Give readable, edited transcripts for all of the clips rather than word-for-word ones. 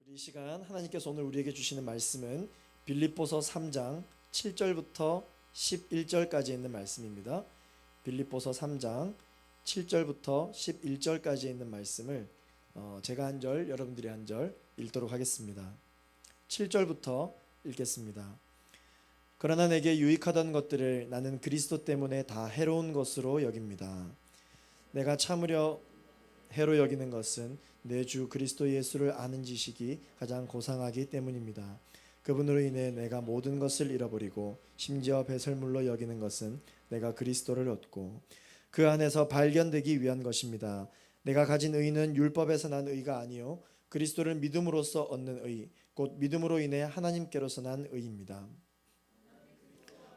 이 시간 하나님께서 오늘 우리에게 주시는 말씀은 빌립보서 3장 7절부터 11절까지 있는 말씀입니다. 빌립보서 3장 7절부터 11절까지 있는 말씀을 제가 한 절, 여러분들이 한 절 읽도록 하겠습니다. 7절부터 읽겠습니다. 그러나 내게 유익하던 것들을 나는 그리스도 때문에 다 해로운 것으로 여깁니다. 내가 참으려 해로 여기는 것은 내 주 그리스도 예수를 아는 지식이 가장 고상하기 때문입니다. 그분으로 인해 내가 모든 것을 잃어버리고 심지어 배설물로 여기는 것은 내가 그리스도를 얻고 그 안에서 발견되기 위한 것입니다. 내가 가진 의는 율법에서 난 의가 아니요 그리스도를 믿음으로써 얻는 의, 곧 믿음으로 인해 하나님께로서 난 의입니다.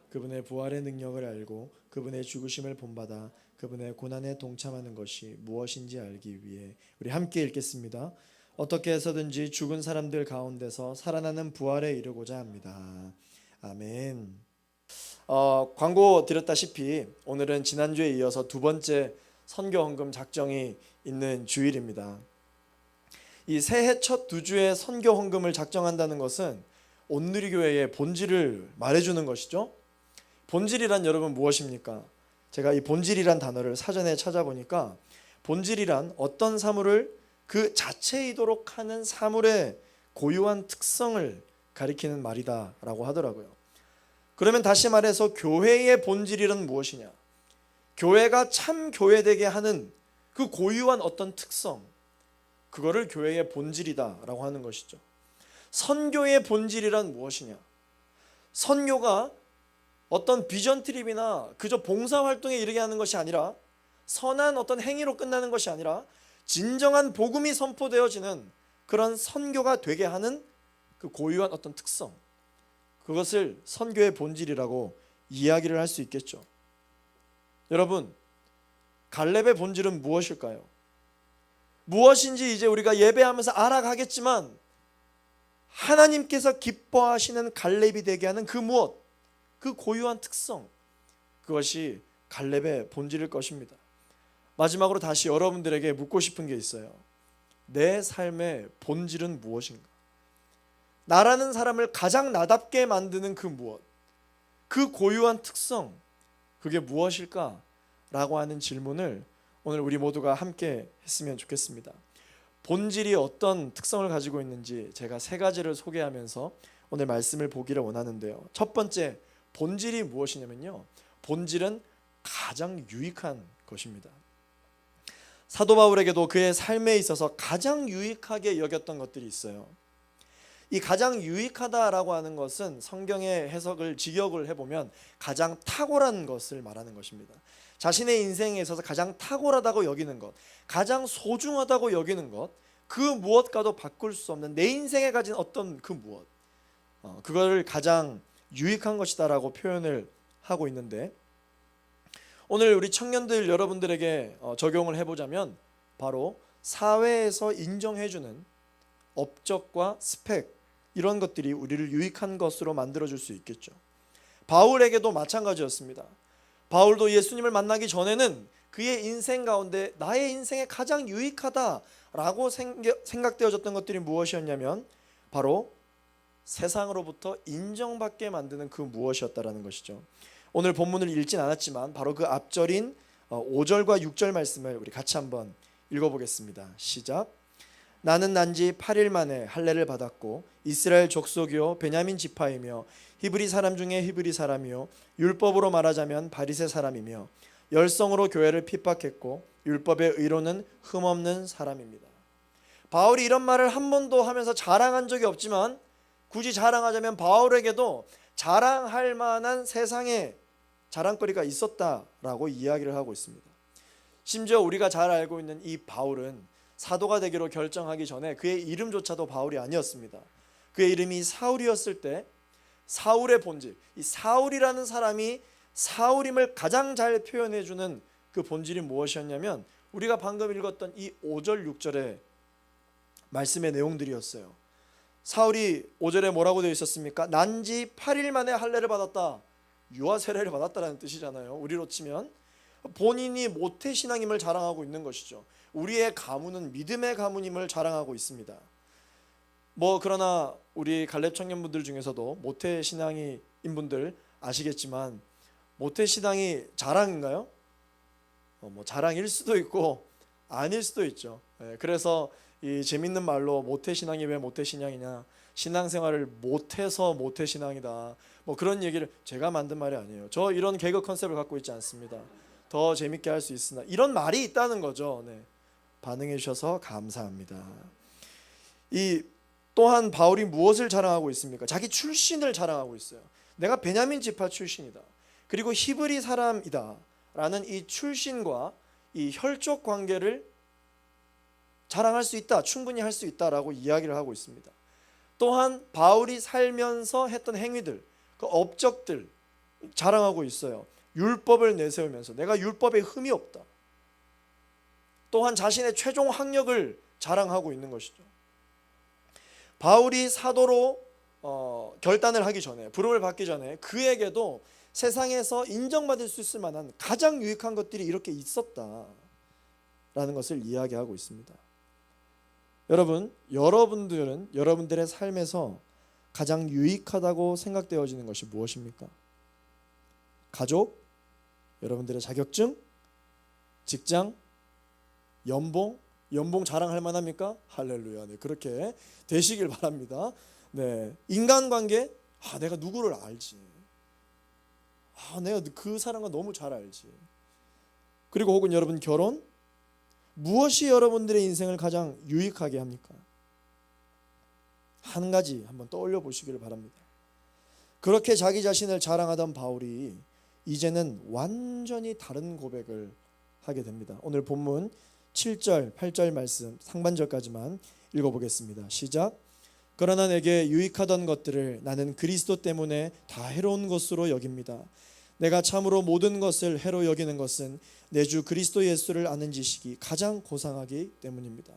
그분의 부활의 능력을 알고 그분의 죽으심을 본받아 그분의 고난에 동참하는 것이 무엇인지 알기 위해 우리 함께 읽겠습니다. 어떻게 해서든지 죽은 사람들 가운데서 살아나는 부활에 이르고자 합니다. 아멘. 광고 드렸다시피 오늘은 지난주에 이어서 두 번째 선교 헌금 작정이 있는 주일입니다. 이 새해 첫 두 주에 선교 헌금을 작정한다는 것은 온누리교회의 본질을 말해주는 것이죠. 본질이란 여러분 무엇입니까? 제가 이 본질이란 단어를 사전에 찾아보니까 본질이란 어떤 사물을 그 자체이도록 하는 사물의 고유한 특성을 가리키는 말이다 라고 하더라고요. 그러면 다시 말해서 교회의 본질이란 무엇이냐? 교회가 참 교회되게 하는 그 고유한 어떤 특성, 그거를 교회의 본질이다 라고 하는 것이죠. 선교의 본질이란 무엇이냐? 선교가 어떤 비전 트립이나 그저 봉사활동에 이르게 하는 것이 아니라 선한 어떤 행위로 끝나는 것이 아니라 진정한 복음이 선포되어지는 그런 선교가 되게 하는 그 고유한 어떤 특성, 그것을 선교의 본질이라고 이야기를 할 수 있겠죠. 여러분, 갈렙의 본질은 무엇일까요? 무엇인지 이제 우리가 예배하면서 알아가겠지만 하나님께서 기뻐하시는 갈렙이 되게 하는 그 무엇, 그 고유한 특성, 그것이 갈렙의 본질일 것입니다. 마지막으로 다시 여러분들에게 묻고 싶은 게 있어요. 내 삶의 본질은 무엇인가? 나라는 사람을 가장 나답게 만드는 그 무엇, 그 고유한 특성, 그게 무엇일까? 라고 하는 질문을 오늘 우리 모두가 함께 했으면 좋겠습니다. 본질이 어떤 특성을 가지고 있는지 제가 세 가지를 소개하면서 오늘 말씀을 보기를 원하는데요. 첫 번째, 본질이 무엇이냐면요, 본질은 가장 유익한 것입니다. 사도 바울에게도 그의 삶에 있어서 가장 유익하게 여겼던 것들이 있어요. 이 가장 유익하다라고 하는 것은 성경의 해석을 직역을 해보면 가장 탁월한 것을 말하는 것입니다. 자신의 인생에 있어서 가장 탁월하다고 여기는 것, 가장 소중하다고 여기는 것, 그 무엇과도 바꿀 수 없는 내 인생에 가진 어떤 그 무엇, 그거를 가장 유익한 것이다라고 표현을 하고 있는데, 오늘 우리 청년들 여러분들에게 적용을 해보자면 바로 사회에서 인정해주는 업적과 스펙, 이런 것들이 우리를 유익한 것으로 만들어줄 수 있겠죠. 바울에게도 마찬가지였습니다. 바울도 예수님을 만나기 전에는 그의 인생 가운데 나의 인생에 가장 유익하다라고 생각되어졌던 것들이 무엇이었냐면 바로 세상으로부터 인정받게 만드는 그 무엇이었다라는 것이죠. 오늘 본문을 읽진 않았지만 바로 그 앞절인 5절과 6절 말씀을 우리 같이 한번 읽어보겠습니다. 시작. 나는 난지 8일 만에 할례를 받았고 이스라엘 족속이요 베냐민 지파이며 히브리 사람 중에 히브리 사람이요 율법으로 말하자면 바리새 사람이며 열성으로 교회를 핍박했고 율법의 의로는 흠없는 사람입니다. 바울이 이런 말을 한 번도 하면서 자랑한 적이 없지만 굳이 자랑하자면 바울에게도 자랑할 만한 세상에 자랑거리가 있었다라고 이야기를 하고 있습니다. 심지어 우리가 잘 알고 있는 이 바울은 사도가 되기로 결정하기 전에 그의 이름조차도 바울이 아니었습니다. 그의 이름이 사울이었을 때 사울의 본질, 이 사울이라는 사람이 사울임을 가장 잘 표현해주는 그 본질이 무엇이었냐면 우리가 방금 읽었던 이 5절 6절의 말씀의 내용들이었어요. 사울이 5절에 뭐라고 되어 있었습니까? 난지 8일 만에 할례를 받았다. 유아 세례를 받았다라는 뜻이잖아요. 우리로 치면 본인이 모태신앙임을 자랑하고 있는 것이죠. 우리의 가문은 믿음의 가문임을 자랑하고 있습니다. 그러나 우리 갈렙 청년분들 중에서도 모태 신앙인 분들 아시겠지만, 모태 신앙이 자랑인가요? 자랑일 수도 있고 아닐 수도 있죠. 그래서 이 재밌는 말로 모태 신앙이 왜 모태 신앙이냐, 신앙생활을 못해서 모태 신앙이다, 그런 얘기를 제가 만든 말이 아니에요. 저 이런 개그 컨셉을 갖고 있지 않습니다. 더 재밌게 할 수 있으나 이런 말이 있다는 거죠. 반응해 주셔서 감사합니다. 또한 바울이 무엇을 자랑하고 있습니까? 자기 출신을 자랑하고 있어요. 내가 베냐민 지파 출신이다, 그리고 히브리 사람이다 라는 이 출신과 이 혈족 관계를 자랑할 수 있다, 충분히 할 수 있다라고 이야기를 하고 있습니다. 또한 바울이 살면서 했던 행위들, 그 업적들 자랑하고 있어요. 율법을 내세우면서 내가 율법에 흠이 없다. 또한 자신의 최종 학력을 자랑하고 있는 것이죠. 바울이 사도로 결단을 하기 전에, 부름을 받기 전에 그에게도 세상에서 인정받을 수 있을 만한 가장 유익한 것들이 이렇게 있었다라는 것을 이야기하고 있습니다. 여러분들은 여러분들의 삶에서 가장 유익하다고 생각되어지는 것이 무엇입니까? 가족, 여러분들의 자격증, 직장, 연봉 자랑할 만합니까? 할렐루야. 그렇게 되시길 바랍니다. 인간관계, 내가 누구를 알지, 내가 그 사람과 너무 잘 알지. 그리고 혹은 여러분 결혼, 무엇이 여러분들의 인생을 가장 유익하게 합니까? 한 가지 한번 떠올려 보시기를 바랍니다. 그렇게 자기 자신을 자랑하던 바울이 이제는 완전히 다른 고백을 하게 됩니다. 오늘 본문 7절, 8절 말씀 상반절까지만 읽어보겠습니다. 시작. 그러나 내게 유익하던 것들을 나는 그리스도 때문에 다 해로운 것으로 여깁니다. 내가 참으로 모든 것을 해로 여기는 것은 내 주 그리스도 예수를 아는 지식이 가장 고상하기 때문입니다.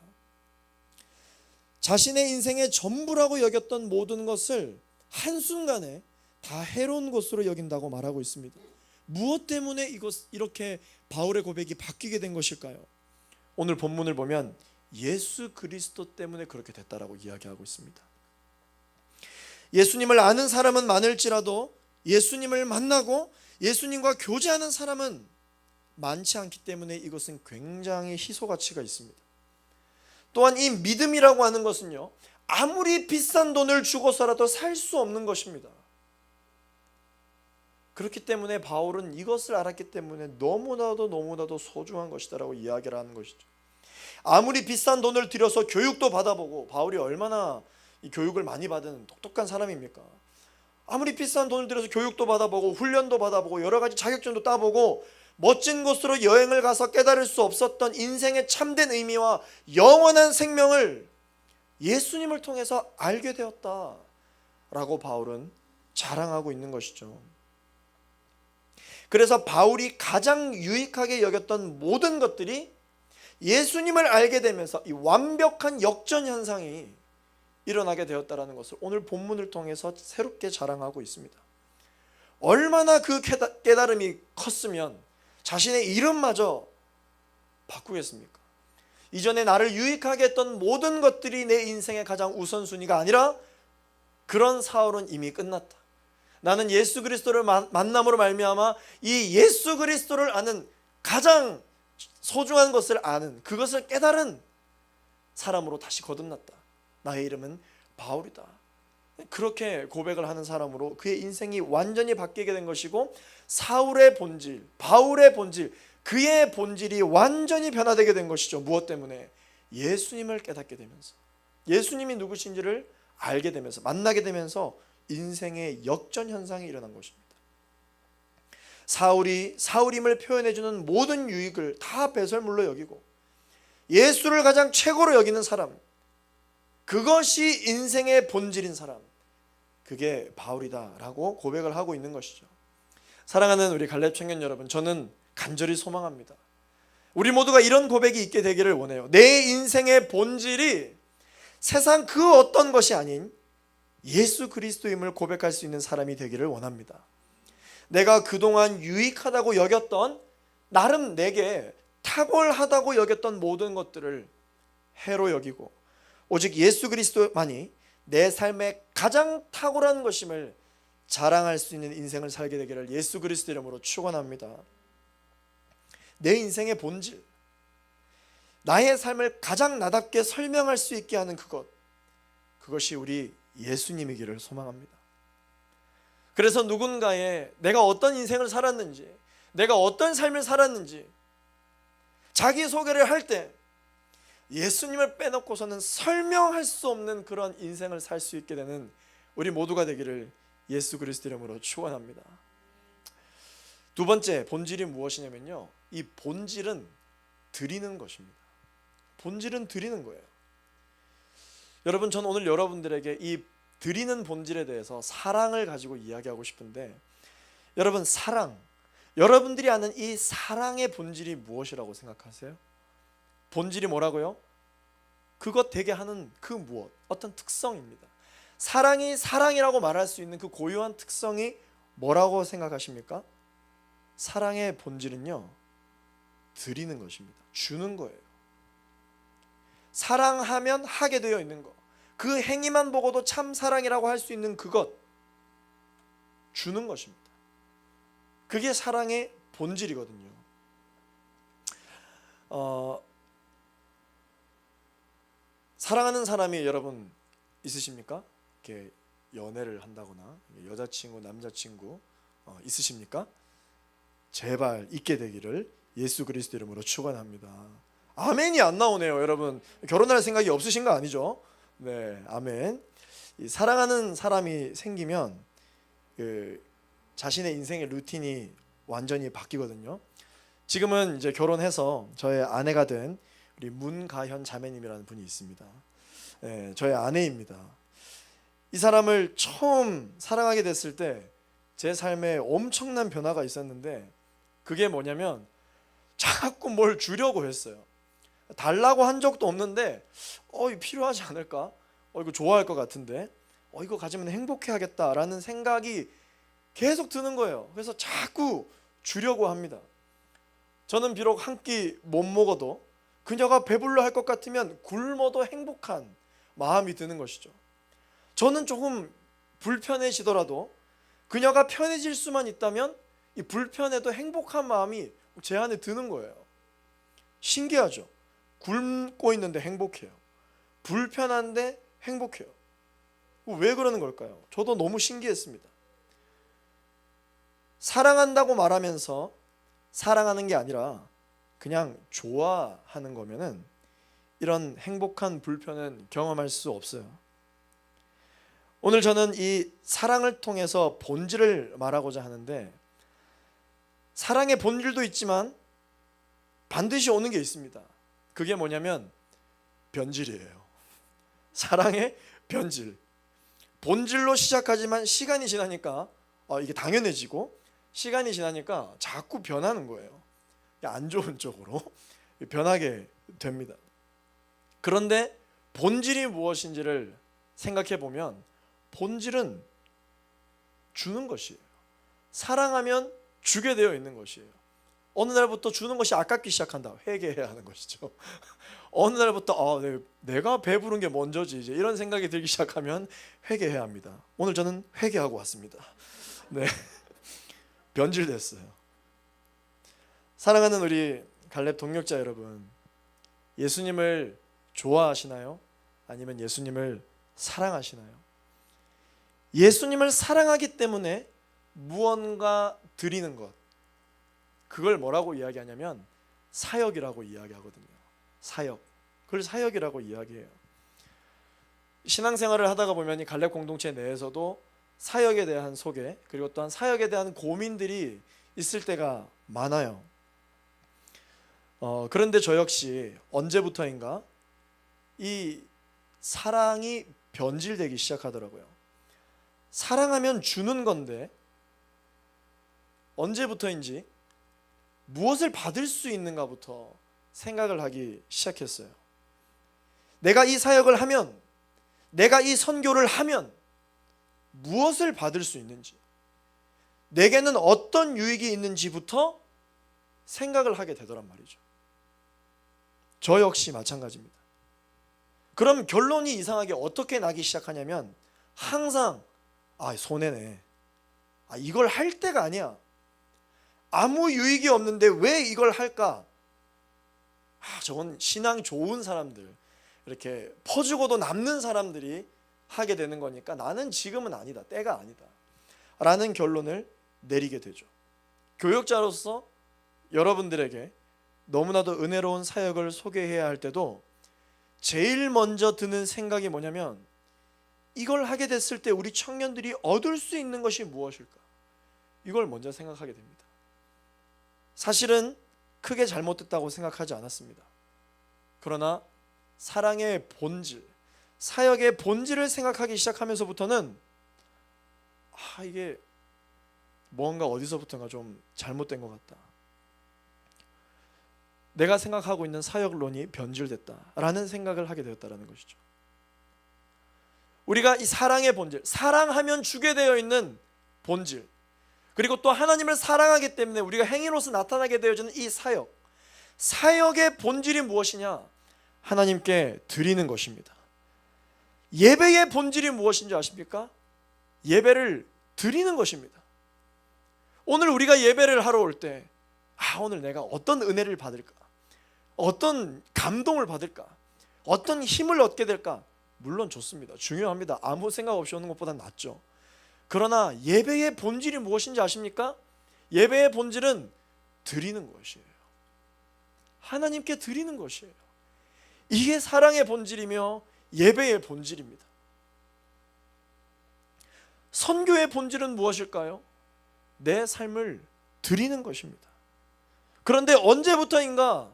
자신의 인생의 전부라고 여겼던 모든 것을 한순간에 다 해로운 것으로 여긴다고 말하고 있습니다. 무엇 때문에 이렇게 바울의 고백이 바뀌게 된 것일까요? 오늘 본문을 보면 예수 그리스도 때문에 그렇게 됐다라고 이야기하고 있습니다. 예수님을 아는 사람은 많을지라도 예수님을 만나고 예수님과 교제하는 사람은 많지 않기 때문에 이것은 굉장히 희소 가치가 있습니다. 또한 이 믿음이라고 하는 것은요, 아무리 비싼 돈을 주고서라도 살 수 없는 것입니다. 그렇기 때문에 바울은 이것을 알았기 때문에 너무나도 소중한 것이다라고 이야기를 하는 것이죠. 아무리 비싼 돈을 들여서 교육도 받아보고, 바울이 얼마나 이 교육을 많이 받은 똑똑한 사람입니까? 아무리 비싼 돈을 들여서 교육도 받아보고 훈련도 받아보고 여러 가지 자격증도 따보고 멋진 곳으로 여행을 가서 깨달을 수 없었던 인생의 참된 의미와 영원한 생명을 예수님을 통해서 알게 되었다라고 바울은 자랑하고 있는 것이죠. 그래서 바울이 가장 유익하게 여겼던 모든 것들이 예수님을 알게 되면서 이 완벽한 역전 현상이 일어나게 되었다라는 것을 오늘 본문을 통해서 새롭게 자랑하고 있습니다. 얼마나 그 깨달음이 컸으면 자신의 이름마저 바꾸겠습니까? 이전에 나를 유익하게 했던 모든 것들이 내 인생의 가장 우선순위가 아니라 그런 사울은 이미 끝났다. 나는 예수 그리스도를 만남으로 말미암아 이 예수 그리스도를 아는, 가장 소중한 것을 아는, 그것을 깨달은 사람으로 다시 거듭났다. 나의 이름은 바울이다. 그렇게 고백을 하는 사람으로 그의 인생이 완전히 바뀌게 된 것이고, 사울의 본질, 바울의 본질, 그의 본질이 완전히 변화되게 된 것이죠. 무엇 때문에? 예수님을 깨닫게 되면서, 예수님이 누구신지를 알게 되면서, 만나게 되면서 인생의 역전 현상이 일어난 것입니다. 사울이 사울임을 표현해주는 모든 유익을 다 배설물로 여기고 예수를 가장 최고로 여기는 사람, 그것이 인생의 본질인 사람, 그게 바울이다라고 고백을 하고 있는 것이죠. 사랑하는 우리 갈렙 청년 여러분, 저는 간절히 소망합니다. 우리 모두가 이런 고백이 있게 되기를 원해요. 내 인생의 본질이 세상 그 어떤 것이 아닌 예수 그리스도임을 고백할 수 있는 사람이 되기를 원합니다. 내가 그동안 유익하다고 여겼던, 나름 내게 탁월하다고 여겼던 모든 것들을 해로 여기고 오직 예수 그리스도만이 내 삶의 가장 탁월한 것임을 자랑할 수 있는 인생을 살게 되기를 예수 그리스도 이름으로 축원합니다. 내 인생의 본질, 나의 삶을 가장 나답게 설명할 수 있게 하는 그것이 우리 예수님이기를 소망합니다. 그래서 누군가의 내가 어떤 인생을 살았는지, 내가 어떤 삶을 살았는지 자기소개를 할 때 예수님을 빼놓고서는 설명할 수 없는 그런 인생을 살 수 있게 되는 우리 모두가 되기를 예수 그리스도 이름으로 축원합니다. 두 번째, 본질이 무엇이냐면요, 이 본질은 드리는 것입니다. 본질은 드리는 거예요. 여러분, 저는 오늘 여러분들에게 이 드리는 본질에 대해서 사랑을 가지고 이야기하고 싶은데, 여러분, 여러분들이 아는 이 사랑의 본질이 무엇이라고 생각하세요? 본질이 뭐라고요? 그것 되게 하는 그 무엇, 어떤 특성입니다. 사랑이 사랑이라고 말할 수 있는 그 고유한 특성이 뭐라고 생각하십니까? 사랑의 본질은요, 드리는 것입니다. 주는 거예요. 사랑하면 하게 되어 있는 것, 그 행위만 보고도 참 사랑이라고 할 수 있는 그것, 주는 것입니다. 그게 사랑의 본질이거든요. 사랑하는 사람이 여러분 있으십니까? 이렇게 연애를 한다거나 여자친구, 남자친구 있으십니까? 제발 있게 되기를 예수 그리스도 이름으로 축원합니다. 아멘이 안 나오네요. 여러분, 결혼할 생각이 없으신 거 아니죠? 네, 아멘. 이 사랑하는 사람이 생기면 자신의 인생의 루틴이 완전히 바뀌거든요. 지금은 이제 결혼해서 저의 아내가 된 우리 문가현 자매님이라는 분이 있습니다. 네, 저의 아내입니다. 이 사람을 처음 사랑하게 됐을 때 제 삶에 엄청난 변화가 있었는데, 그게 뭐냐면 자꾸 뭘 주려고 했어요. 달라고 한 적도 없는데 이거 필요하지 않을까? 이거 좋아할 것 같은데? 이거 가지면 행복해하겠다라는 생각이 계속 드는 거예요. 그래서 자꾸 주려고 합니다. 저는 비록 한 끼 못 먹어도 그녀가 배불러 할 것 같으면 굶어도 행복한 마음이 드는 것이죠. 저는 조금 불편해지더라도 그녀가 편해질 수만 있다면 이 불편해도 행복한 마음이 제 안에 드는 거예요. 신기하죠? 굶고 있는데 행복해요. 불편한데 행복해요. 왜 그러는 걸까요? 저도 너무 신기했습니다. 사랑한다고 말하면서 사랑하는 게 아니라 그냥 좋아하는 거면은 이런 행복한 불편은 경험할 수 없어요. 오늘 저는 이 사랑을 통해서 본질을 말하고자 하는데, 사랑의 본질도 있지만 반드시 오는 게 있습니다. 그게 뭐냐면 변질이에요. 사랑의 변질. 본질로 시작하지만 시간이 지나니까 이게 당연해지고, 시간이 지나니까 자꾸 변하는 거예요. 안 좋은 쪽으로 변하게 됩니다. 그런데 본질이 무엇인지를 생각해 보면 본질은 주는 것이에요. 사랑하면 주게 되어 있는 것이에요. 어느 날부터 주는 것이 아깝기 시작한다. 회개해야 하는 것이죠. 어느 날부터 내가 배부른 게 먼저지, 이제 이런 생각이 들기 시작하면 회개해야 합니다. 오늘 저는 회개하고 왔습니다. 네, 변질됐어요. 사랑하는 우리 갈렙 동역자 여러분, 예수님을 좋아하시나요? 아니면 예수님을 사랑하시나요? 예수님을 사랑하기 때문에 무언가 드리는 것, 그걸 뭐라고 이야기하냐면 사역이라고 이야기하거든요. 사역, 그걸 사역이라고 이야기해요. 신앙생활을 하다가 보면 이 갈렙 공동체 내에서도 사역에 대한 소개, 그리고 또한 사역에 대한 고민들이 있을 때가 많아요. 그런데 저 역시 언제부터인가 이 사랑이 변질되기 시작하더라고요. 사랑하면 주는 건데 언제부터인지 무엇을 받을 수 있는가부터 생각을 하기 시작했어요. 내가 이 사역을 하면, 내가 이 선교를 하면 무엇을 받을 수 있는지, 내게는 어떤 유익이 있는지부터 생각을 하게 되더란 말이죠. 저 역시 마찬가지입니다. 그럼 결론이 이상하게 어떻게 나기 시작하냐면 항상 손해네. 이걸 할 때가 아니야. 아무 유익이 없는데 왜 이걸 할까? 저건 신앙 좋은 사람들, 이렇게 퍼주고도 남는 사람들이 하게 되는 거니까 나는 지금은 아니다. 때가 아니다. 라는 결론을 내리게 되죠. 교역자로서 여러분들에게 너무나도 은혜로운 사역을 소개해야 할 때도 제일 먼저 드는 생각이 뭐냐면 이걸 하게 됐을 때 우리 청년들이 얻을 수 있는 것이 무엇일까? 이걸 먼저 생각하게 됩니다. 사실은 크게 잘못됐다고 생각하지 않았습니다. 그러나 사랑의 본질, 사역의 본질을 생각하기 시작하면서부터는 이게 뭔가 어디서부터가 좀 잘못된 것 같다. 내가 생각하고 있는 사역론이 변질됐다라는 생각을 하게 되었다는 것이죠. 우리가 이 사랑의 본질, 사랑하면 주게 되어 있는 본질, 그리고 또 하나님을 사랑하기 때문에 우리가 행위로서 나타나게 되어지는 이 사역, 사역의 본질이 무엇이냐? 하나님께 드리는 것입니다. 예배의 본질이 무엇인지 아십니까? 예배를 드리는 것입니다. 오늘 우리가 예배를 하러 올 때 오늘 내가 어떤 은혜를 받을까? 어떤 감동을 받을까? 어떤 힘을 얻게 될까? 물론 좋습니다. 중요합니다. 아무 생각 없이 오는 것보다 낫죠. 그러나 예배의 본질이 무엇인지 아십니까? 예배의 본질은 드리는 것이에요. 하나님께 드리는 것이에요. 이게 사랑의 본질이며 예배의 본질입니다. 선교의 본질은 무엇일까요? 내 삶을 드리는 것입니다. 그런데 언제부터인가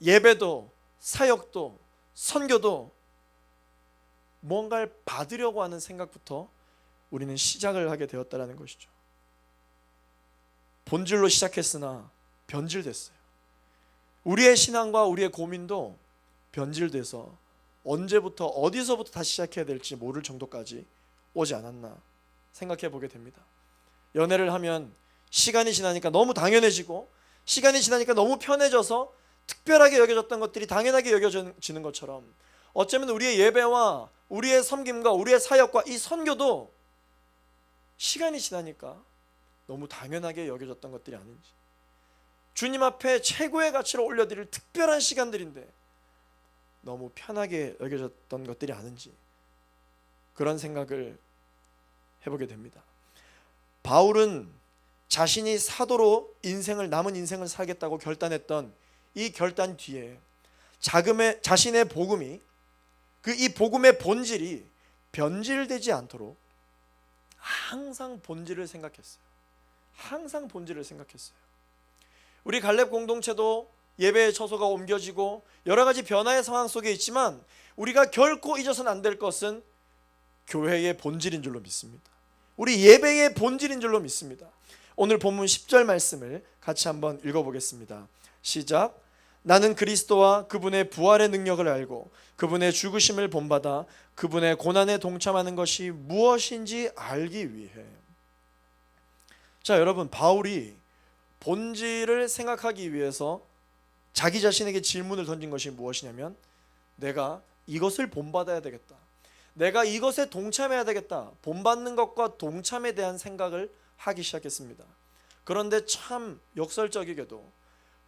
예배도 사역도 선교도 뭔가를 받으려고 하는 생각부터 우리는 시작을 하게 되었다는 것이죠. 본질로 시작했으나 변질됐어요. 우리의 신앙과 우리의 고민도 변질돼서 언제부터 어디서부터 다시 시작해야 될지 모를 정도까지 오지 않았나 생각해 보게 됩니다. 연애를 하면 시간이 지나니까 너무 당연해지고 시간이 지나니까 너무 편해져서 특별하게 여겨졌던 것들이 당연하게 여겨지는 것처럼 어쩌면 우리의 예배와 우리의 섬김과 우리의 사역과 이 선교도 시간이 지나니까 너무 당연하게 여겨졌던 것들이 아닌지, 주님 앞에 최고의 가치로 올려드릴 특별한 시간들인데 너무 편하게 여겨졌던 것들이 아닌지 그런 생각을 해보게 됩니다. 바울은 자신이 사도로 남은 인생을 살겠다고 결단했던 이 결단 뒤에 자신의 복음이 이 복음의 본질이 변질되지 않도록 항상 본질을 생각했어요. 항상 본질을 생각했어요. 우리 갈렙 공동체도 예배의 처소가 옮겨지고 여러 가지 변화의 상황 속에 있지만 우리가 결코 잊어서는 안 될 것은 교회의 본질인 줄로 믿습니다. 우리 예배의 본질인 줄로 믿습니다. 오늘 본문 10절 말씀을 같이 한번 읽어보겠습니다. 시작. 나는 그리스도와 그분의 부활의 능력을 알고 그분의 죽으심을 본받아 그분의 고난에 동참하는 것이 무엇인지 알기 위해. 자, 여러분, 바울이 본질을 생각하기 위해서 자기 자신에게 질문을 던진 것이 무엇이냐면 내가 이것을 본받아야 되겠다, 내가 이것에 동참해야 되겠다, 본받는 것과 동참에 대한 생각을 하기 시작했습니다. 그런데 참 역설적이게도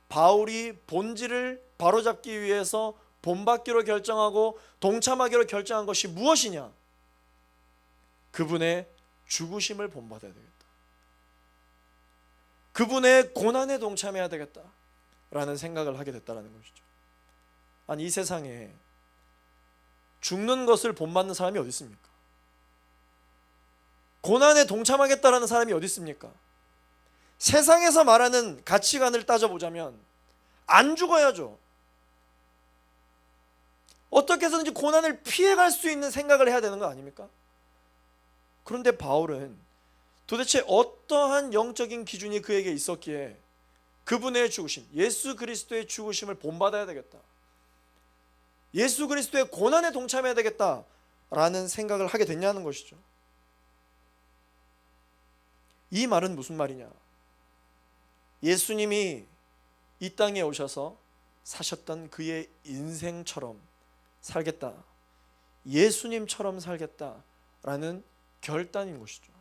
바울이 본질을 바로잡기 위해서 본받기로 결정하고 동참하기로 결정한 것이 무엇이냐? 그분의 죽으심을 본받아야 되겠다, 그분의 고난에 동참해야 되겠다 라는 생각을 하게 됐다는 것이죠. 아니, 이 세상에 죽는 것을 본받는 사람이 어디 있습니까? 고난에 동참하겠다라는 사람이 어디 있습니까? 세상에서 말하는 가치관을 따져보자면 안 죽어야죠. 어떻게 해서든지 고난을 피해갈 수 있는 생각을 해야 되는 거 아닙니까? 그런데 바울은 도대체 어떠한 영적인 기준이 그에게 있었기에 그분의 죽으심, 예수 그리스도의 죽으심을 본받아야 되겠다, 예수 그리스도의 고난에 동참해야 되겠다라는 생각을 하게 됐냐는 것이죠. 이 말은 무슨 말이냐? 예수님이 이 땅에 오셔서 사셨던 그의 인생처럼 살겠다, 예수님처럼 살겠다라는 결단인 것이죠.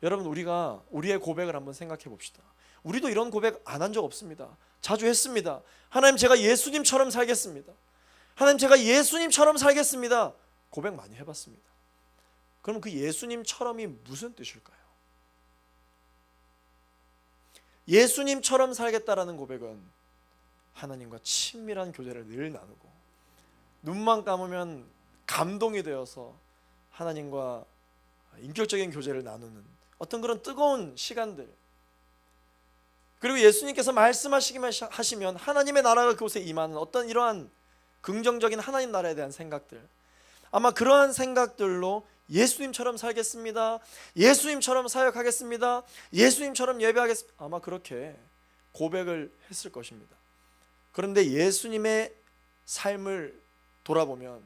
여러분, 우리가 우리의 고백을 한번 생각해 봅시다. 우리도 이런 고백 안 한 적 없습니다. 자주 했습니다. 하나님, 제가 예수님처럼 살겠습니다. 하나님, 제가 예수님처럼 살겠습니다. 고백 많이 해봤습니다. 그럼 그 예수님처럼이 무슨 뜻일까요? 예수님처럼 살겠다라는 고백은 하나님과 친밀한 교제를 늘 나누고, 눈만 감으면 감동이 되어서 하나님과 인격적인 교제를 나누는 어떤 그런 뜨거운 시간들, 그리고 예수님께서 말씀하시기만 하시면 하나님의 나라가 그곳에 임하는 어떤 이러한 긍정적인 하나님 나라에 대한 생각들, 아마 그러한 생각들로 예수님처럼 살겠습니다, 예수님처럼 사역하겠습니다, 예수님처럼 예배하겠습니다, 아마 그렇게 고백을 했을 것입니다. 그런데 예수님의 삶을 돌아보면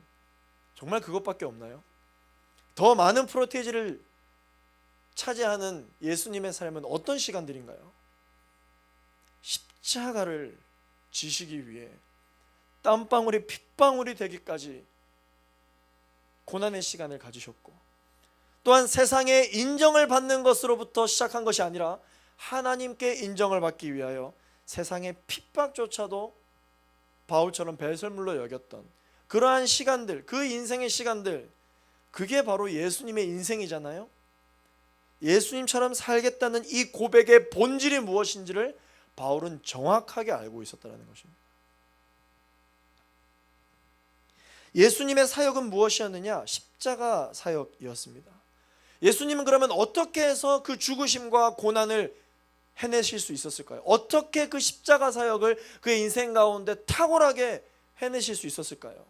정말 그것밖에 없나요? 더 많은 프로테이지를 차지하는 예수님의 삶은 어떤 시간들인가요? 십자가를 지시기 위해 땀방울이 핏방울이 되기까지 고난의 시간을 가지셨고, 또한 세상의 인정을 받는 것으로부터 시작한 것이 아니라 하나님께 인정을 받기 위하여 세상의 핍박조차도 바울처럼 배설물로 여겼던 그러한 시간들, 그 인생의 시간들, 그게 바로 예수님의 인생이잖아요. 예수님처럼 살겠다는 이 고백의 본질이 무엇인지를 바울은 정확하게 알고 있었다는 것입니다. 예수님의 사역은 무엇이었느냐? 십자가 사역이었습니다. 예수님은 그러면 어떻게 해서 그 죽으심과 고난을 해내실 수 있었을까요? 어떻게 그 십자가 사역을 그의 인생 가운데 탁월하게 해내실 수 있었을까요?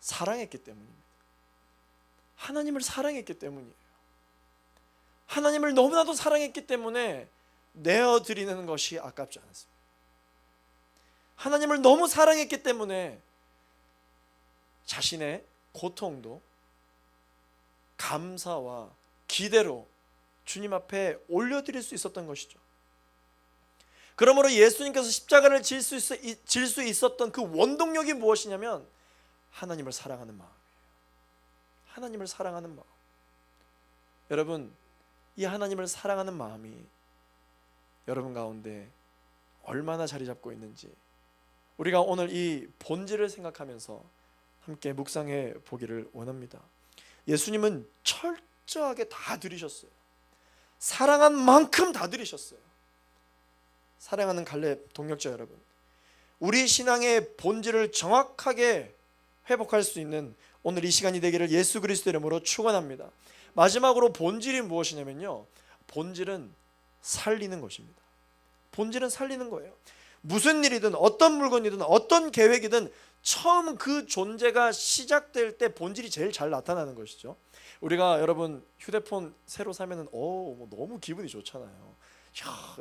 사랑했기 때문입니다. 하나님을 사랑했기 때문이에요. 하나님을 너무나도 사랑했기 때문에 내어드리는 것이 아깝지 않았습니다. 하나님을 너무 사랑했기 때문에 자신의 고통도 감사와 기대로 주님 앞에 올려드릴 수 있었던 것이죠. 그러므로 예수님께서 십자가를 질 수 있었던 그 원동력이 무엇이냐면 하나님을 사랑하는 마음이에요. 하나님을 사랑하는 마음. 여러분, 이 하나님을 사랑하는 마음이 여러분 가운데 얼마나 자리 잡고 있는지 우리가 오늘 이 본질을 생각하면서 함께 묵상해 보기를 원합니다. 예수님은 철저하게 다 드리셨어요. 사랑한 만큼 다 드리셨어요. 사랑하는 갈렙 동역자 여러분, 우리 신앙의 본질을 정확하게 회복할 수 있는 오늘 이 시간이 되기를 예수 그리스도 이름으로 축원합니다. 마지막으로 본질이 무엇이냐면요, 본질은 살리는 것입니다. 본질은 살리는 거예요. 무슨 일이든 어떤 물건이든 어떤 계획이든 처음 그 존재가 시작될 때 본질이 제일 잘 나타나는 것이죠. 우리가 여러분 휴대폰 새로 사면은 너무 기분이 좋잖아요.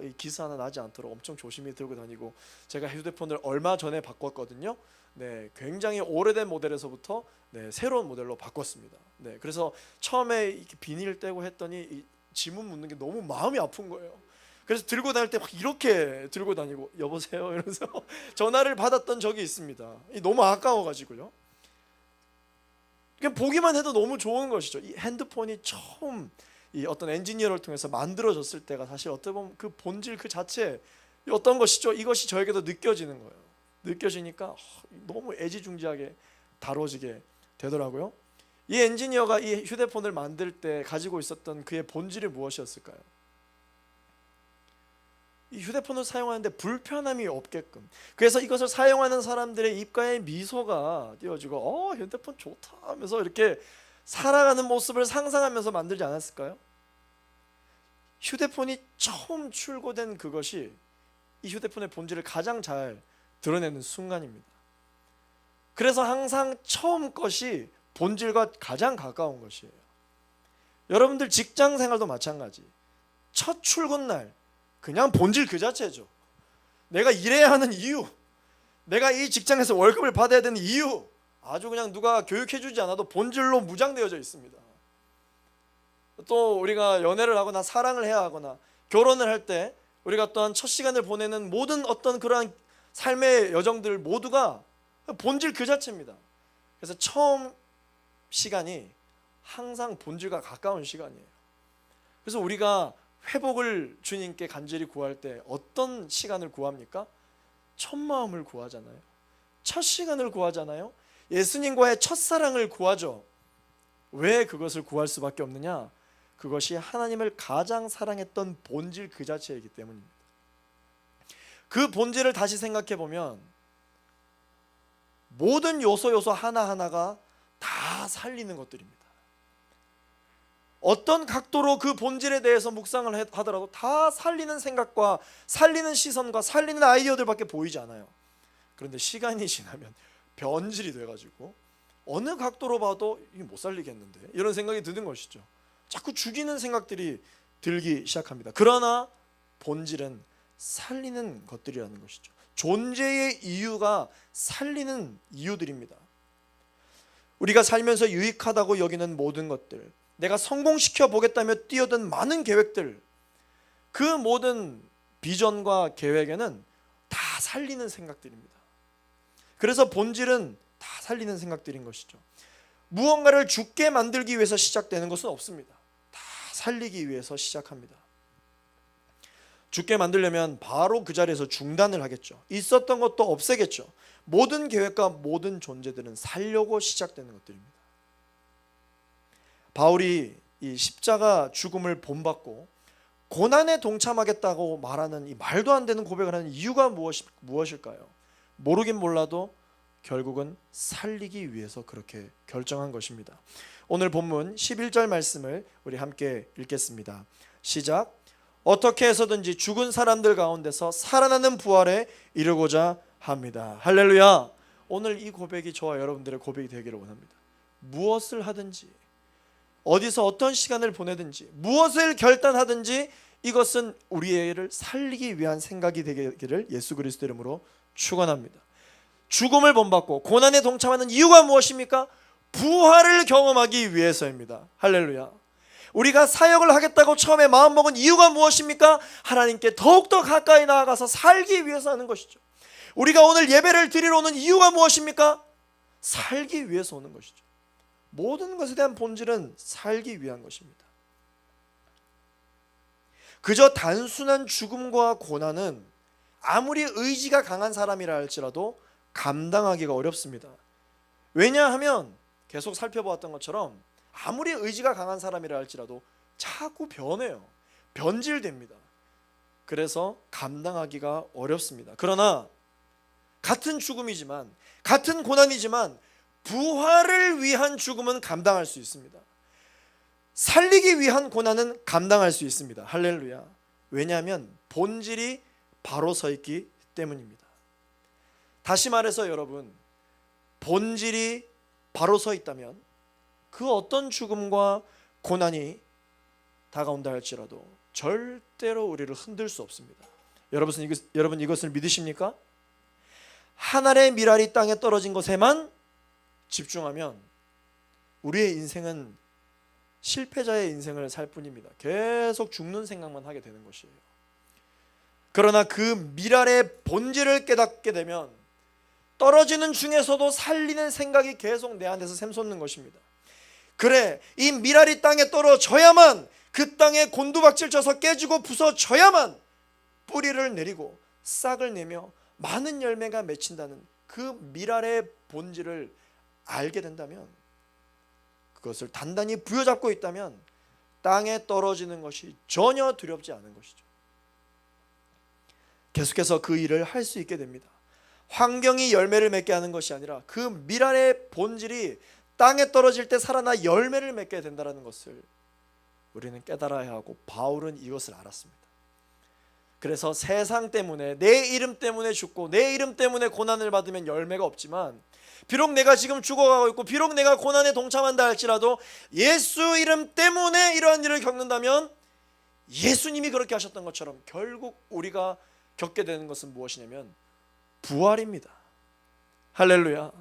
이 기스 하나 나지 않도록 엄청 조심히 들고 다니고, 제가 휴대폰을 얼마 전에 바꿨거든요. 네, 굉장히 오래된 모델에서부터 새로운 모델로 바꿨습니다. 네, 그래서 처음에 이렇게 비닐 떼고 했더니 이 지문 묻는 게 너무 마음이 아픈 거예요. 그래서 들고 다닐 때 막 이렇게 들고 다니고, 여보세요 이러면서 전화를 받았던 적이 있습니다. 너무 아까워가지고요. 그냥 보기만 해도 너무 좋은 것이죠. 이 핸드폰이 처음 이 어떤 엔지니어를 통해서 만들어졌을 때가 사실 어떻게 보면 그 본질 그 자체 어떤 것이죠. 이것이 저에게도 느껴지는 거예요. 느껴지니까 너무 애지중지하게 다뤄지게 되더라고요. 이 엔지니어가 이 휴대폰을 만들 때 가지고 있었던 그의 본질이 무엇이었을까요? 이 휴대폰을 사용하는데 불편함이 없게끔, 그래서 이것을 사용하는 사람들의 입가에 미소가 띄어지고 휴대폰 좋다 하면서 이렇게 살아가는 모습을 상상하면서 만들지 않았을까요? 휴대폰이 처음 출고된 그것이 이 휴대폰의 본질을 가장 잘 드러내는 순간입니다. 그래서 항상 처음 것이 본질과 가장 가까운 것이에요. 여러분들 직장 생활도 마찬가지. 첫 출근 날 그냥 본질 그 자체죠. 내가 일해야 하는 이유, 내가 이 직장에서 월급을 받아야 되는 이유, 아주 그냥 누가 교육해주지 않아도 본질로 무장되어져 있습니다. 또 우리가 연애를 하거나 사랑을 해야 하거나 결혼을 할 때 우리가 또한 첫 시간을 보내는 모든 어떤 그러한 삶의 여정들 모두가 본질 그 자체입니다. 그래서 처음 시간이 항상 본질과 가까운 시간이에요. 그래서 우리가 회복을 주님께 간절히 구할 때 어떤 시간을 구합니까? 첫 마음을 구하잖아요. 첫 시간을 구하잖아요. 예수님과의 첫사랑을 구하죠. 왜 그것을 구할 수밖에 없느냐? 그것이 하나님을 가장 사랑했던 본질 그 자체이기 때문입니다. 그 본질을 다시 생각해 보면 모든 요소 하나하나가 다 살리는 것들입니다. 어떤 각도로 그 본질에 대해서 묵상을 하더라도 다 살리는 생각과 살리는 시선과 살리는 아이디어들밖에 보이지 않아요. 그런데 시간이 지나면 변질이 돼가지고 어느 각도로 봐도 이게 못 살리겠는데 이런 생각이 드는 것이죠. 자꾸 죽이는 생각들이 들기 시작합니다. 그러나 본질은 살리는 것들이라는 것이죠. 존재의 이유가 살리는 이유들입니다. 우리가 살면서 유익하다고 여기는 모든 것들, 내가 성공시켜 보겠다며 뛰어든 많은 계획들, 그 모든 비전과 계획에는 다 살리는 생각들입니다. 그래서 본질은 다 살리는 생각들인 것이죠. 무언가를 죽게 만들기 위해서 시작되는 것은 없습니다. 다 살리기 위해서 시작합니다. 죽게 만들려면 바로 그 자리에서 중단을 하겠죠. 있었던 것도 없애겠죠. 모든 계획과 모든 존재들은 살려고 시작되는 것들입니다. 바울이 이 십자가 죽음을 본받고 고난에 동참하겠다고 말하는 이 말도 안 되는 고백을 하는 이유가 무엇일까요? 모르긴 몰라도 결국은 살리기 위해서 그렇게 결정한 것입니다. 오늘 본문 11절 말씀을 우리 함께 읽겠습니다. 시작. 어떻게 해서든지 죽은 사람들 가운데서 살아나는 부활에 이르고자 합니다. 할렐루야. 오늘 이 고백이 저와 여러분들의 고백이 되기를 원합니다. 무엇을 하든지, 어디서 어떤 시간을 보내든지, 무엇을 결단하든지 이것은 우리를 살리기 위한 생각이 되기를 예수 그리스도 이름으로 축원합니다. 죽음을 본받고 고난에 동참하는 이유가 무엇입니까? 부활을 경험하기 위해서입니다. 할렐루야. 우리가 사역을 하겠다고 처음에 마음먹은 이유가 무엇입니까? 하나님께 더욱더 가까이 나아가서 살기 위해서 하는 것이죠. 우리가 오늘 예배를 드리러 오는 이유가 무엇입니까? 살기 위해서 오는 것이죠. 모든 것에 대한 본질은 살기 위한 것입니다. 그저 단순한 죽음과 고난은 아무리 의지가 강한 사람이라 할지라도 감당하기가 어렵습니다. 왜냐하면 계속 살펴보았던 것처럼 아무리 의지가 강한 사람이라 할지라도 자꾸 변해요. 변질됩니다. 그래서 감당하기가 어렵습니다. 그러나 같은 죽음이지만, 같은 고난이지만 부활을 위한 죽음은 감당할 수 있습니다. 살리기 위한 고난은 감당할 수 있습니다. 할렐루야. 왜냐하면 본질이 바로 서 있기 때문입니다. 다시 말해서 여러분, 본질이 바로 서 있다면 그 어떤 죽음과 고난이 다가온다 할지라도 절대로 우리를 흔들 수 없습니다. 여러분 이것을 믿으십니까? 하늘의 밀알이 땅에 떨어진 것에만 집중하면 우리의 인생은 실패자의 인생을 살 뿐입니다. 계속 죽는 생각만 하게 되는 것이에요. 그러나 그 밀알의 본질을 깨닫게 되면 떨어지는 중에서도 살리는 생각이 계속 내 안에서 샘솟는 것입니다. 그래, 이 밀알이 땅에 떨어져야만, 그 땅에 곤두박질 쳐서 깨지고 부서져야만 뿌리를 내리고 싹을 내며 많은 열매가 맺힌다는 그 밀알의 본질을 알게 된다면, 그것을 단단히 부여잡고 있다면 땅에 떨어지는 것이 전혀 두렵지 않은 것이죠. 계속해서 그 일을 할 수 있게 됩니다. 환경이 열매를 맺게 하는 것이 아니라 그 밀알의 본질이 땅에 떨어질 때 살아나 열매를 맺게 된다는 것을 우리는 깨달아야 하고, 바울은 이것을 알았습니다. 그래서 세상 때문에, 내 이름 때문에 죽고 내 이름 때문에 고난을 받으면 열매가 없지만, 비록 내가 지금 죽어가고 있고 비록 내가 고난에 동참한다 할지라도 예수 이름 때문에 이러한 일을 겪는다면 예수님이 그렇게 하셨던 것처럼 결국 우리가 겪게 되는 것은 무엇이냐면 부활입니다. 할렐루야.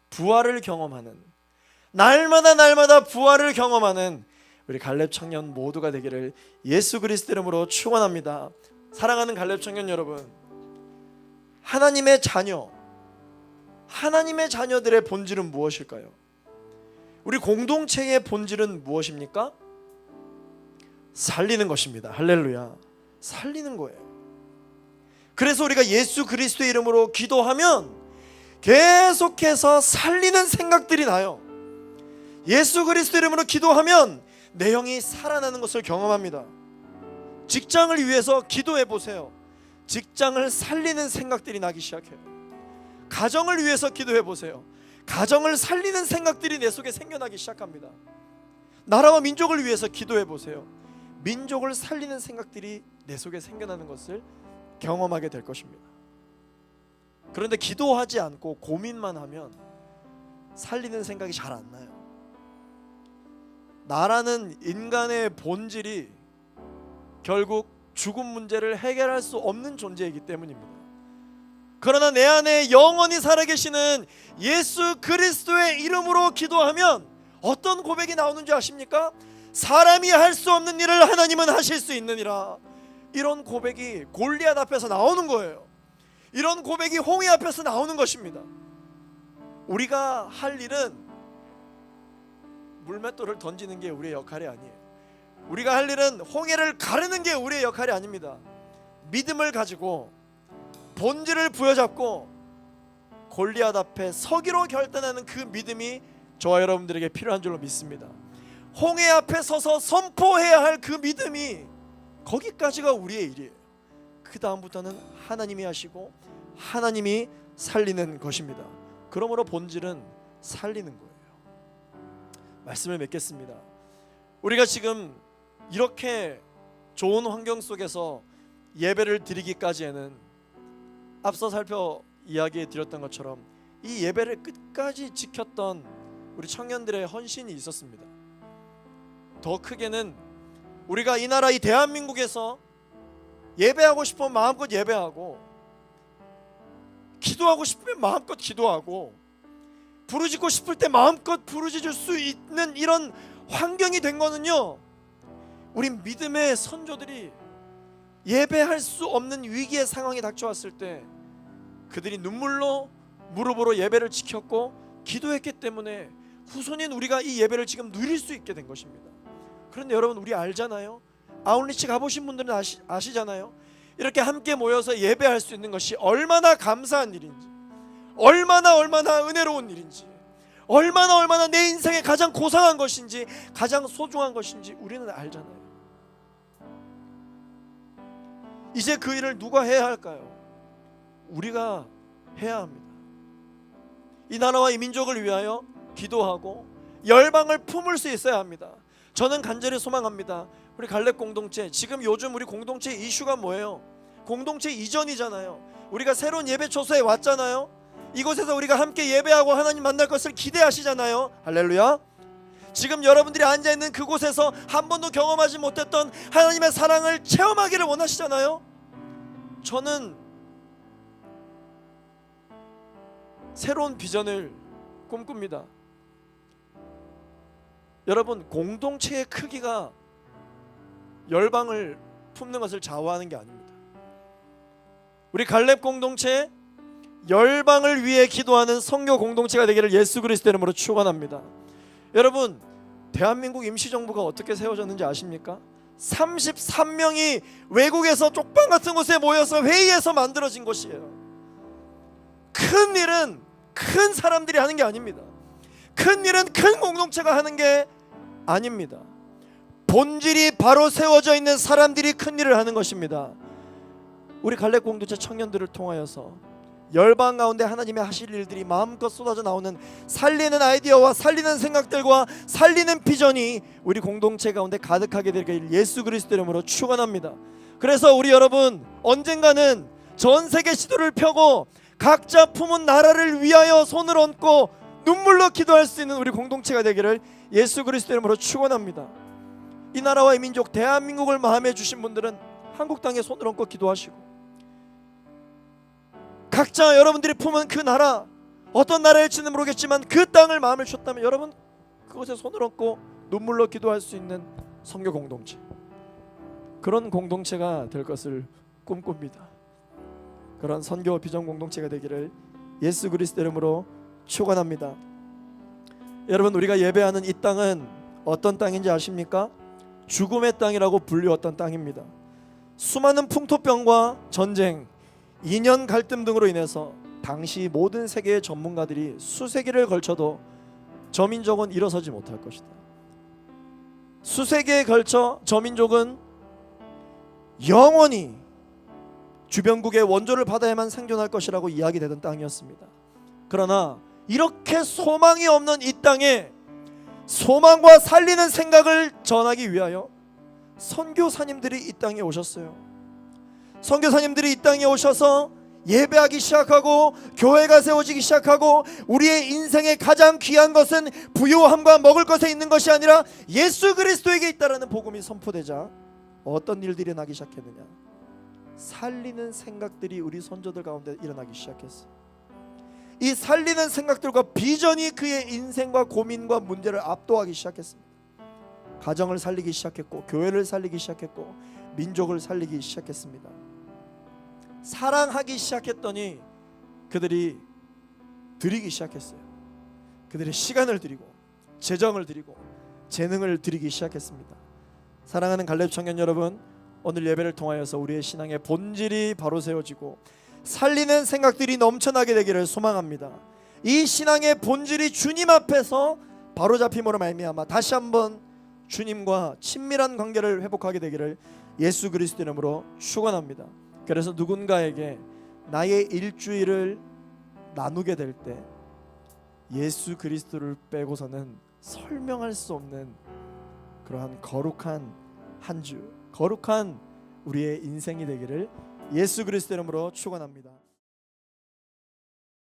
부활을 경험하는, 날마다 부활을 경험하는 우리 갈렙 청년 모두가 되기를 예수 그리스도 이름으로 축원합니다. 사랑하는 갈렙 청년 여러분, 하나님의 자녀, 하나님의 자녀들의 본질은 무엇일까요? 우리 공동체의 본질은 무엇입니까? 살리는 것입니다. 할렐루야. 살리는 거예요. 그래서 우리가 예수 그리스도의 이름으로 기도하면 계속해서 살리는 생각들이 나요. 예수 그리스도 이름으로 기도하면 내 영이 살아나는 것을 경험합니다. 직장을 위해서 기도해 보세요. 직장을 살리는 생각들이 나기 시작해요. 가정을 위해서 기도해 보세요. 가정을 살리는 생각들이 내 속에 생겨나기 시작합니다. 나라와 민족을 위해서 기도해 보세요. 민족을 살리는 생각들이 내 속에 생겨나는 것을 경험하게 될 것입니다. 그런데 기도하지 않고 고민만 하면 살리는 생각이 잘 안 나요. 나라는 인간의 본질이 결국 죽음 문제를 해결할 수 없는 존재이기 때문입니다. 그러나 내 안에 영원히 살아계시는 예수 그리스도의 이름으로 기도하면 어떤 고백이 나오는 줄 아십니까? 사람이 할 수 없는 일을 하나님은 하실 수 있느니라. 이런 고백이 골리앗 앞에서 나오는 거예요. 이런 고백이 홍해 앞에서 나오는 것입니다. 우리가 할 일은 물맷돌을 던지는 게 우리의 역할이 아니에요. 우리가 할 일은 홍해를 가르는 게 우리의 역할이 아닙니다. 믿음을 가지고 본질을 부여잡고 골리앗 앞에 서기로 결단하는 그 믿음이 저와 여러분들에게 필요한 줄로 믿습니다. 홍해 앞에 서서 선포해야 할 그 믿음이 거기까지가 우리의 일이에요. 그 다음부터는 하나님이 하시고 하나님이 살리는 것입니다. 그러므로 본질은 살리는 거예요. 말씀을 맺겠습니다. 우리가 지금 이렇게 좋은 환경 속에서 예배를 드리기까지에는 앞서 이야기해 드렸던 것처럼 이 예배를 끝까지 지켰던 우리 청년들의 헌신이 있었습니다. 더 크게는 우리가 이 나라 이 대한민국에서 예배하고 싶으면 마음껏 예배하고 기도하고 싶으면 마음껏 기도하고 부르짖고 싶을 때 마음껏 부르짖을 수 있는 이런 환경이 된 거는요, 우리 믿음의 선조들이 예배할 수 없는 위기의 상황이 닥쳐왔을 때 그들이 눈물로 무릎으로 예배를 지켰고 기도했기 때문에 후손인 우리가 이 예배를 지금 누릴 수 있게 된 것입니다. 그런데 여러분, 우리 알잖아요. 아웃리치 가보신 분들은 아시잖아요. 이렇게 함께 모여서 예배할 수 있는 것이 얼마나 감사한 일인지, 얼마나 은혜로운 일인지, 얼마나 내 인생에 가장 고상한 것인지, 가장 소중한 것인지 우리는 알잖아요. 이제 그 일을 누가 해야 할까요? 우리가 해야 합니다. 이 나라와 이 민족을 위하여 기도하고 열방을 품을 수 있어야 합니다. 저는 간절히 소망합니다. 우리 갈렙 공동체, 지금 요즘 우리 공동체 이슈가 뭐예요? 공동체 이전이잖아요. 우리가 새로운 예배 초소에 왔잖아요. 이곳에서 우리가 함께 예배하고 하나님 만날 것을 기대하시잖아요. 할렐루야. 지금 여러분들이 앉아있는 그곳에서 한 번도 경험하지 못했던 하나님의 사랑을 체험하기를 원하시잖아요. 저는 새로운 비전을 꿈꿉니다. 여러분, 공동체의 크기가 열방을 품는 것을 좌우하는 게 아닙니다. 우리 갈렙 공동체 열방을 위해 기도하는 선교 공동체가 되기를 예수 그리스도 이름으로 축원합니다. 여러분, 대한민국 임시정부가 어떻게 세워졌는지 아십니까? 33명이 외국에서 쪽방 같은 곳에 모여서 회의해서 만들어진 것이에요. 큰 일은 큰 사람들이 하는 게 아닙니다. 큰 일은 큰 공동체가 하는 게 아닙니다. 본질이 바로 세워져 있는 사람들이 큰 일을 하는 것입니다. 우리 갈렙 공동체 청년들을 통하여서 열방 가운데 하나님의 하실 일들이 마음껏 쏟아져 나오는 살리는 아이디어와 살리는 생각들과 살리는 비전이 우리 공동체 가운데 가득하게 되길 예수 그리스도 이름으로 축원합니다. 그래서 우리 여러분, 언젠가는 전 세계 시도를 펴고 각자 품은 나라를 위하여 손을 얹고 눈물로 기도할 수 있는 우리 공동체가 되기를 예수 그리스도 이름으로 축원합니다. 이 나라와 이 민족 대한민국을 마음에 주신 분들은 한국 땅에 손을 얹고 기도하시고, 각자 여러분들이 품은 그 나라, 어떤 나라일지는 모르겠지만 그 땅을 마음에 주셨다면 여러분 그곳에 손을 얹고 눈물로 기도할 수 있는 선교 공동체, 그런 공동체가 될 것을 꿈꿉니다. 그런 선교 비전 공동체가 되기를 예수 그리스도 이름으로 축원합니다. 여러분, 우리가 예배하는 이 땅은 어떤 땅인지 아십니까? 죽음의 땅이라고 불리웠던 땅입니다. 수많은 풍토병과 전쟁, 이념 갈등 등으로 인해서 당시 모든 세계의 전문가들이 수세기를 걸쳐도 저 민족은 일어서지 못할 것이다. 수세기에 걸쳐 저 민족은 영원히 주변국의 원조를 받아야만 생존할 것이라고 이야기되던 땅이었습니다. 그러나 이렇게 소망이 없는 이 땅에 소망과 살리는 생각을 전하기 위하여 선교사님들이 이 땅에 오셨어요. 선교사님들이 이 땅에 오셔서 예배하기 시작하고 교회가 세워지기 시작하고 우리의 인생의 가장 귀한 것은 부요함과 먹을 것에 있는 것이 아니라 예수 그리스도에게 있다라는 복음이 선포되자 어떤 일들이 나기 시작했느냐? 살리는 생각들이 우리 선조들 가운데 일어나기 시작했어요. 이 살리는 생각들과 비전이 그의 인생과 고민과 문제를 압도하기 시작했습니다. 가정을 살리기 시작했고 교회를 살리기 시작했고 민족을 살리기 시작했습니다. 사랑하기 시작했더니 그들이 드리기 시작했어요. 그들의 시간을 드리고 재정을 드리고 재능을 드리기 시작했습니다. 사랑하는 갈렙 청년 여러분, 오늘 예배를 통하여서 우리의 신앙의 본질이 바로 세워지고 살리는 생각들이 넘쳐나게 되기를 소망합니다. 이 신앙의 본질이 주님 앞에서 바로잡힘으로 말미암아 다시 한번 주님과 친밀한 관계를 회복하게 되기를 예수 그리스도 이름으로 축원합니다. 그래서 누군가에게 나의 일주일을 나누게 될 때 예수 그리스도를 빼고서는 설명할 수 없는 그러한 거룩한 한 주, 거룩한 우리의 인생이 되기를 예수 그리스도 이름으로 축원합니다.